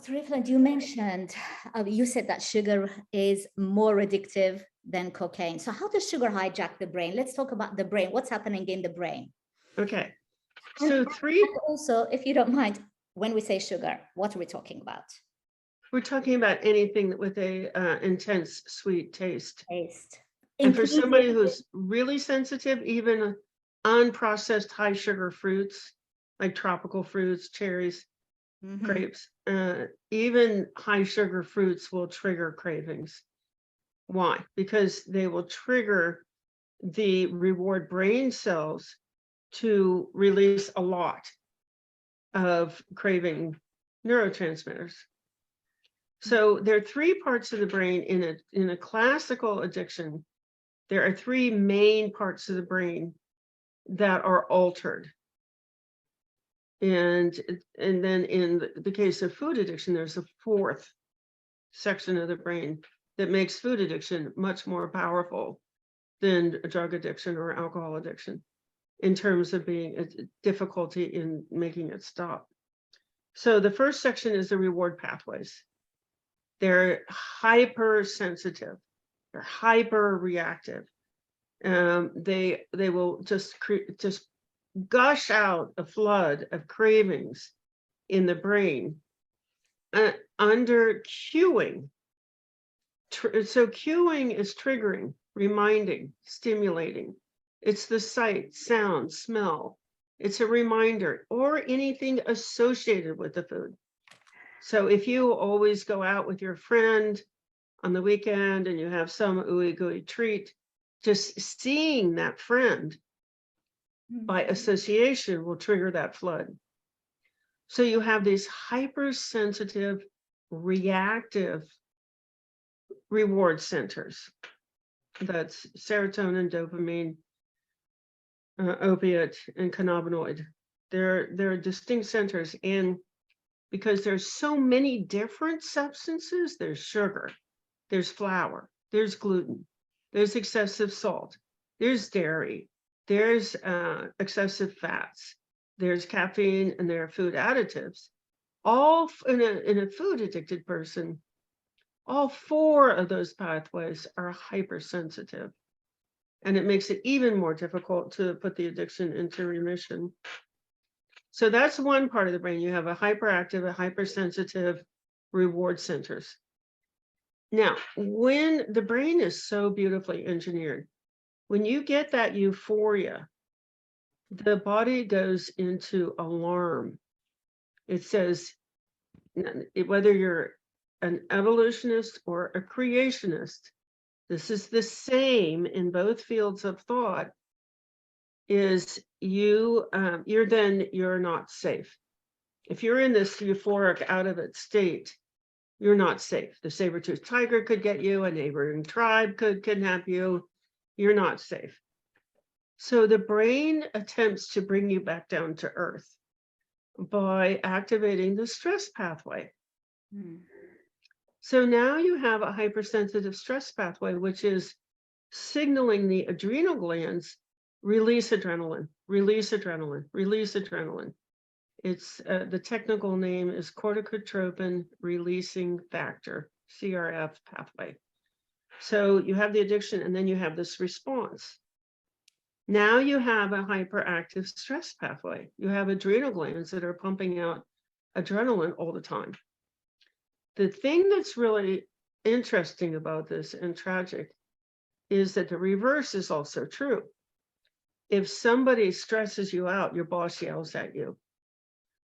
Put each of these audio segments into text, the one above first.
Dr. Ifland, you mentioned, you said that sugar is more addictive than cocaine. So how does sugar hijack the brain? Let's talk about the brain. What's happening in the brain? Okay. And So also, if you don't mind, when we say sugar, what are we talking about? we're talking about anything with a intense sweet taste. Taste. And for somebody who's really sensitive, even unprocessed high sugar fruits, like tropical fruits, cherries, grapes, even high sugar fruits will trigger cravings. Why? Because they will trigger the reward brain cells to release a lot of craving neurotransmitters. So there are three parts of the brain in a classical addiction. There are three main parts of the brain that are altered. And then in the case of food addiction, there's a fourth section of the brain that makes food addiction much more powerful than a drug addiction or alcohol addiction in terms of being a difficulty in making it stop. So the first section is the reward pathways. They're hypersensitive. They're hyper reactive. They will just gush out a flood of cravings in the brain under cueing. So cueing is triggering, reminding, stimulating. It's the sight, sound, smell. It's a reminder or anything associated with the food. So if you always go out with your friend on the weekend and you have some ooey gooey treat, just seeing that friend by association will trigger that flood. So you have these hypersensitive, reactive reward centers. That's serotonin, dopamine, opiate, and cannabinoid. They're distinct centers, and because there's so many different substances, there's sugar, there's flour, there's gluten, there's excessive salt, there's dairy, there's excessive fats, there's caffeine, and there are food additives. All in a food addicted person, all four of those pathways are hypersensitive. And it makes it even more difficult to put the addiction into remission. So that's one part of the brain. You have a hyperactive, a hypersensitive reward centers. Now, when the brain is so beautifully engineered, when you get that euphoria, the body goes into alarm. It says, whether you're an evolutionist or a creationist, this is the same in both fields of thought, is you're not safe. If you're in this euphoric out of it state, you're not safe. The saber-toothed tiger could get you, a neighboring tribe could kidnap you. You're not safe. So the brain attempts to bring you back down to earth by activating the stress pathway. So now you have a hypersensitive stress pathway, which is signaling the adrenal glands, release adrenaline, release adrenaline, release adrenaline. It's the technical name is corticotropin releasing factor, CRF pathway. So you have the addiction, and then you have this response. Now you have a hyperactive stress pathway. You have adrenal glands that are pumping out adrenaline all the time. The thing that's really interesting about this and tragic is that the reverse is also true. If somebody stresses you out, your boss yells at you,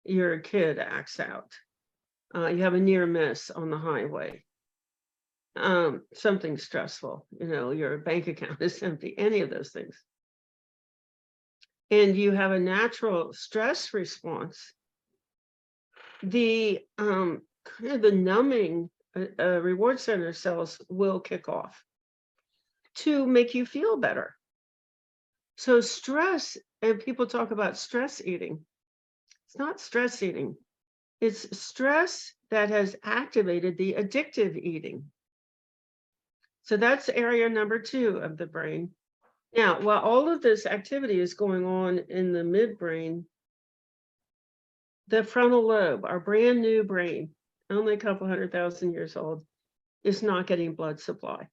your kid acts out, you have a near miss on the highway, something stressful, your bank account is empty, any of those things, and you have a natural stress response, the numbing reward center cells will kick off to make you feel better. So stress, and people talk about stress eating. It's not stress eating. It's stress that has activated the addictive eating. So that's area number 2 of the brain. Now, while all of this activity is going on in the midbrain, the frontal lobe, our brand new brain, only a couple 100,000 years old, is not getting blood supply.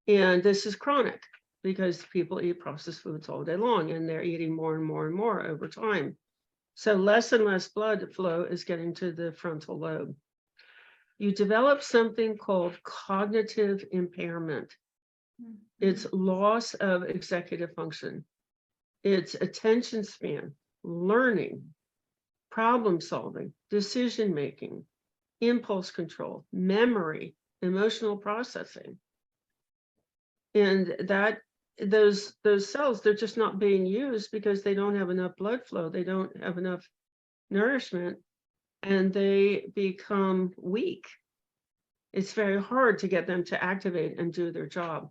And this is chronic because people eat processed foods all day long, and they're eating more and more and more over time. So less and less blood flow is getting to the frontal lobe. You develop something called cognitive impairment. It's loss of executive function. It's attention span, learning, problem solving, decision making, impulse control, memory, emotional processing. And that those cells, they're just not being used because they don't have enough blood flow, they don't have enough nourishment, and they become weak. It's very hard to get them to activate and do their job.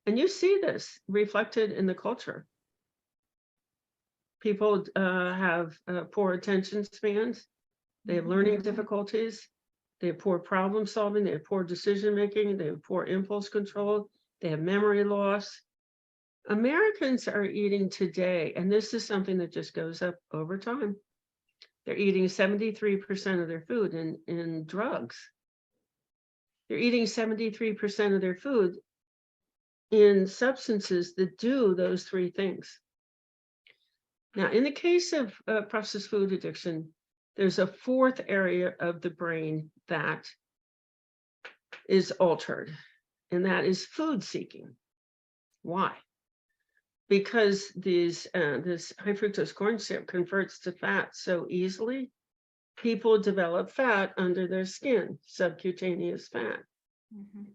And you see this reflected in the culture. People have poor attention spans, they have learning difficulties, they have poor problem solving, they have poor decision making, they have poor impulse control, they have memory loss. Americans are eating today, and this is something that just goes up over time. They're eating 73% of their food in drugs. They're eating 73% of their food in substances that do those three things. Now, in the case of processed food addiction, there's a fourth area of the brain that is altered, and that is food seeking. Why? Because this high fructose corn syrup converts to fat so easily, people develop fat under their skin, subcutaneous fat.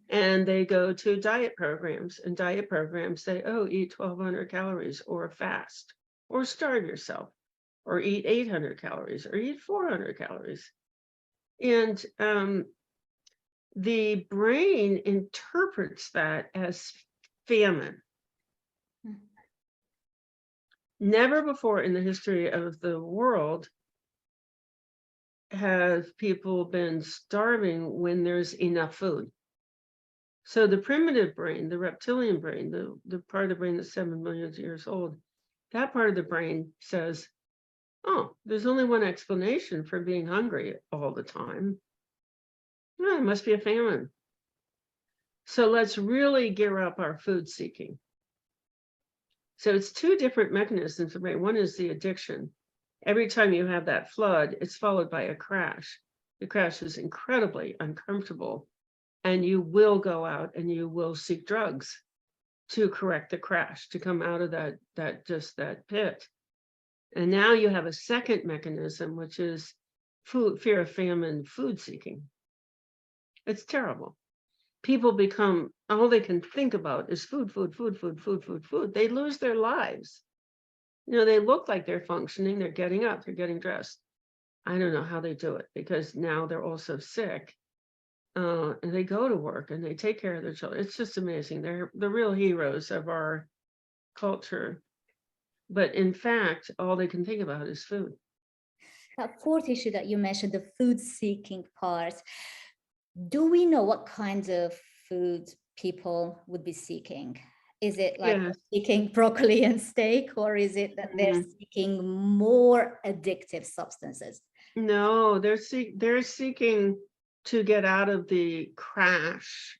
And they go to diet programs, and diet programs say, oh, eat 1,200 calories or fast, or starve yourself, or eat 800 calories, or eat 400 calories. And the brain interprets that as famine. Never before in the history of the world have people been starving when there's enough food. So the primitive brain, the reptilian brain, the part of the brain that's 7 million years old, that part of the brain says, oh, there's only one explanation for being hungry all the time. Oh, it must be a famine. So let's really gear up our food seeking. So it's two different mechanisms of brain. One is the addiction. Every time you have that flood, it's followed by a crash. The crash is incredibly uncomfortable, and you will go out and you will seek drugs to correct the crash, to come out of that pit. And now you have a second mechanism, which is fear of famine, food seeking. It's terrible. People become, all they can think about is food, food, food, food, food, food, food. They lose their lives. You know, they look like they're functioning, they're getting up, they're getting dressed. I don't know how they do it, because now they're also sick. And they go to work and they take care of their children. It's just amazing. They're the real heroes of our culture. But in fact, all they can think about is food. That fourth issue that you mentioned, the food seeking part, do we know what kinds of food people would be seeking? Is it like seeking broccoli and steak, or is it that they're seeking more addictive substances? No, they're seeking to get out of the crash.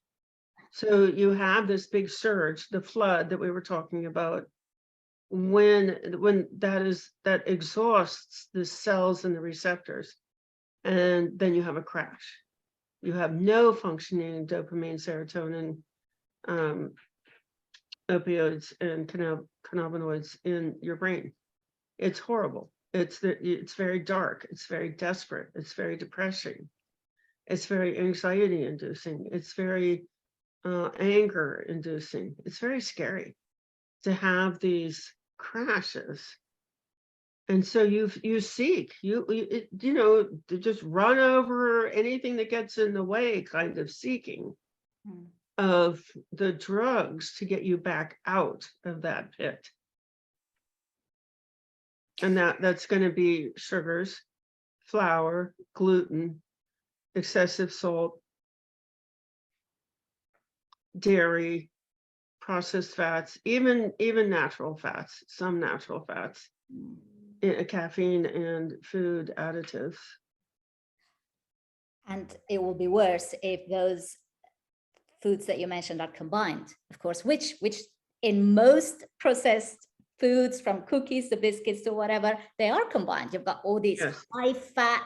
So you have this big surge, the flood that we were talking about, when that exhausts the cells and the receptors, and then you have a crash. You have no functioning dopamine, serotonin, opioids, and cannabinoids in your brain. It's horrible. It's very dark. It's very desperate. It's very depressing. It's very anxiety inducing. It's very anger inducing. It's very scary to have these crashes. And so you seek, to just run over anything that gets in the way, kind of seeking of the drugs to get you back out of that pit. And that's going to be sugars, flour, gluten, excessive salt, dairy, processed fats, even natural fats, some natural fats, caffeine and food additives. And it will be worse if those foods that you mentioned are combined, of course, which in most processed foods, from cookies to biscuits to whatever, they are combined. You've got all these high fat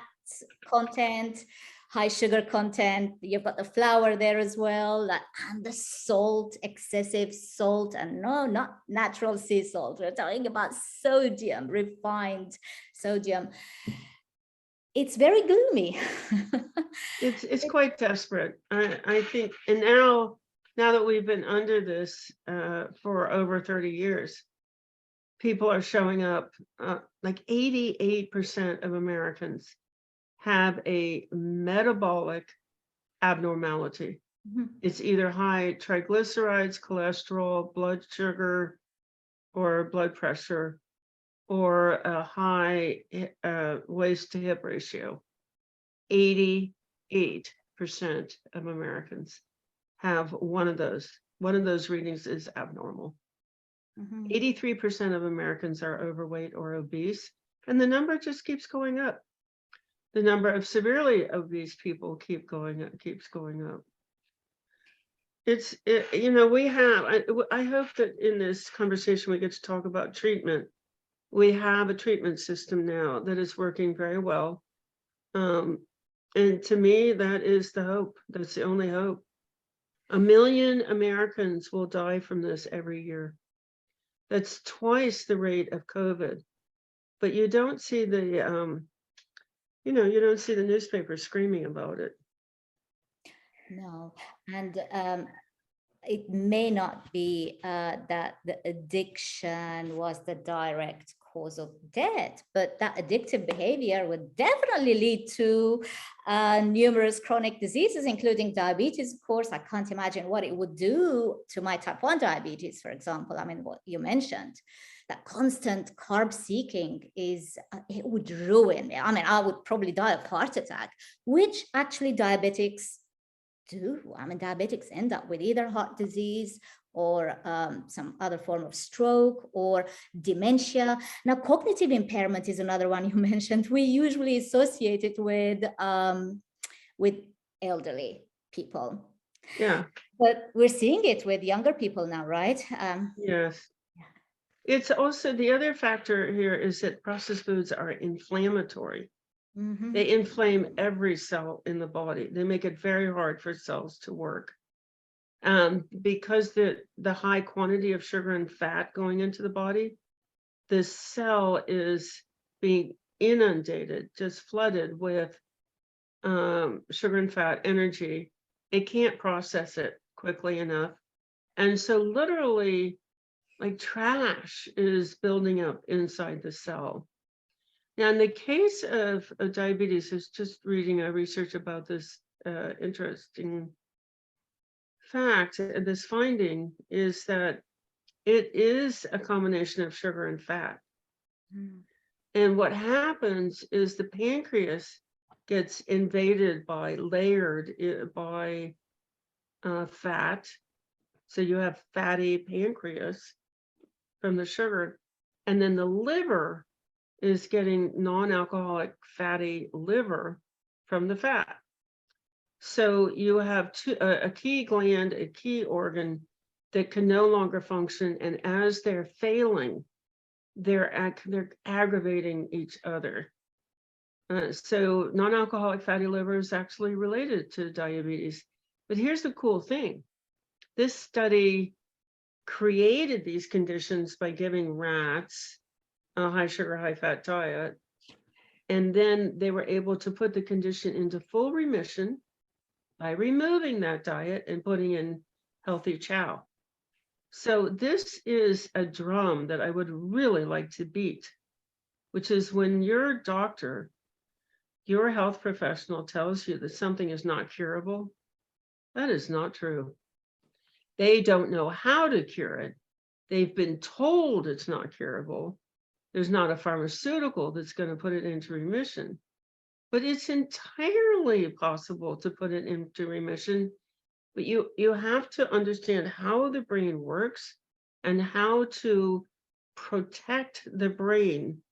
content, high sugar content, you've got the flour there as well, and the salt, excessive salt, and no, not natural sea salt. We're talking about sodium, refined sodium. It's very gloomy. It's quite desperate. I think, and now that we've been under this for over 30 years, people are showing up, like 88% of Americans have a metabolic abnormality. It's either high triglycerides, cholesterol, blood sugar, or blood pressure, or a high waist to hip ratio. 88% of Americans have one of those. One of those readings is abnormal. 83% of Americans are overweight or obese, and the number just keeps going up. The number of severely obese people keeps going up. We have, I hope that in this conversation we get to talk about treatment. We have a treatment system now that is working very well. And to me, that is the hope. That's the only hope. 1 million Americans will die from this every year. That's twice the rate of COVID. But you don't see the, you don't see the newspaper screaming about it. No, and it may not be that the addiction was the direct cause of death, but that addictive behavior would definitely lead to numerous chronic diseases, including diabetes, of course. I can't imagine what it would do to my type 1 diabetes, for example. I mean, what you mentioned, that constant carb seeking it would ruin me. I mean, I would probably die of heart attack, which actually diabetics do. I mean, diabetics end up with either heart disease or some other form of stroke or dementia. Now, cognitive impairment is another one you mentioned. We usually associate it with elderly people. Yeah. But we're seeing it with younger people now, right? Yes. It's also, the other factor here is that processed foods are inflammatory. They inflame every cell in the body. They make it very hard for cells to work. Because the high quantity of sugar and fat going into the body, the cell is being inundated, just flooded with sugar and fat energy. It can't process it quickly enough. And so literally, like trash is building up inside the cell. Now, in the case of diabetes, I was just reading a research about this interesting fact. This finding is that it is a combination of sugar and fat. And what happens is the pancreas gets invaded layered by fat. So you have fatty pancreas from the sugar, and then the liver is getting non-alcoholic fatty liver from the fat. So you have a key gland, a key organ that can no longer function, and as they're failing, they're aggravating each other. So non-alcoholic fatty liver is actually related to diabetes. But here's the cool thing. This study created these conditions by giving rats a high sugar, high fat diet. And then they were able to put the condition into full remission by removing that diet and putting in healthy chow. So this is a drum that I would really like to beat, which is when your doctor, your health professional tells you that something is not curable, that is not true. They don't know how to cure it. They've been told it's not curable. There's not a pharmaceutical that's going to put it into remission, but it's entirely possible to put it into remission. But you have to understand how the brain works and how to protect the brain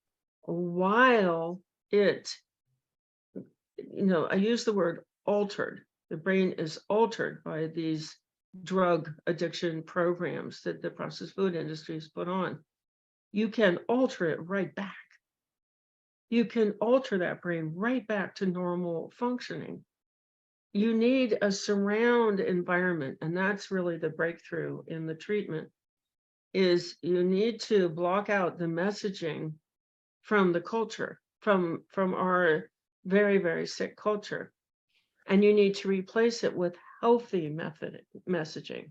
while it, I use the word altered. The brain is altered by these drug addiction programs that the processed food industry has put on. You can alter it right back. You can alter that brain right back to normal functioning. You need a surround environment, and that's really the breakthrough in the treatment, is you need to block out the messaging from the culture, from our very, very sick culture. And you need to replace it with healthy messaging.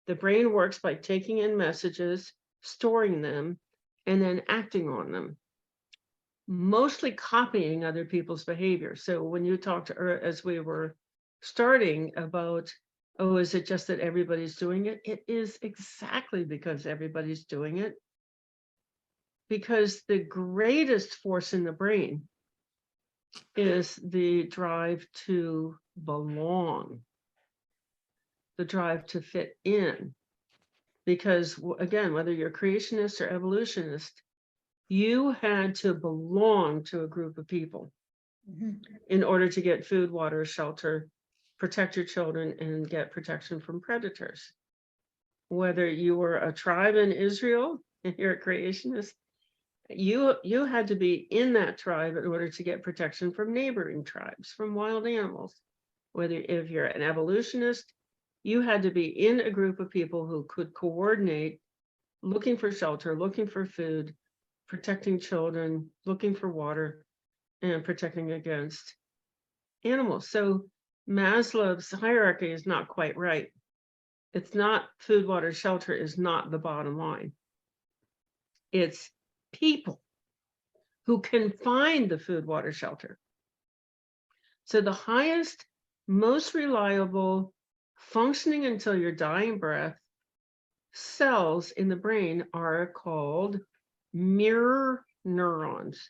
The brain works by taking in messages, storing them, and then acting on them, mostly copying other people's behavior. So when you talked to her, as we were starting, about, oh, is it just that everybody's doing it? It is exactly because everybody's doing it. Because the greatest force in the brain is the drive to belong, the drive to fit in. Because again, whether you're creationist or evolutionist, you had to belong to a group of people in order to get food, water, shelter, protect your children, and get protection from predators. Whether you were a tribe in Israel and you're a creationist, you had to be in that tribe in order to get protection from neighboring tribes, from wild animals. Whether if you're an evolutionist, you had to be in a group of people who could coordinate, looking for shelter, looking for food, protecting children, looking for water, and protecting against animals. So Maslow's hierarchy is not quite right. It's not food, water, shelter is not the bottom line. It's people who can find the food, water, shelter. So the highest, most reliable, functioning until your dying breath cells in the brain are called mirror neurons.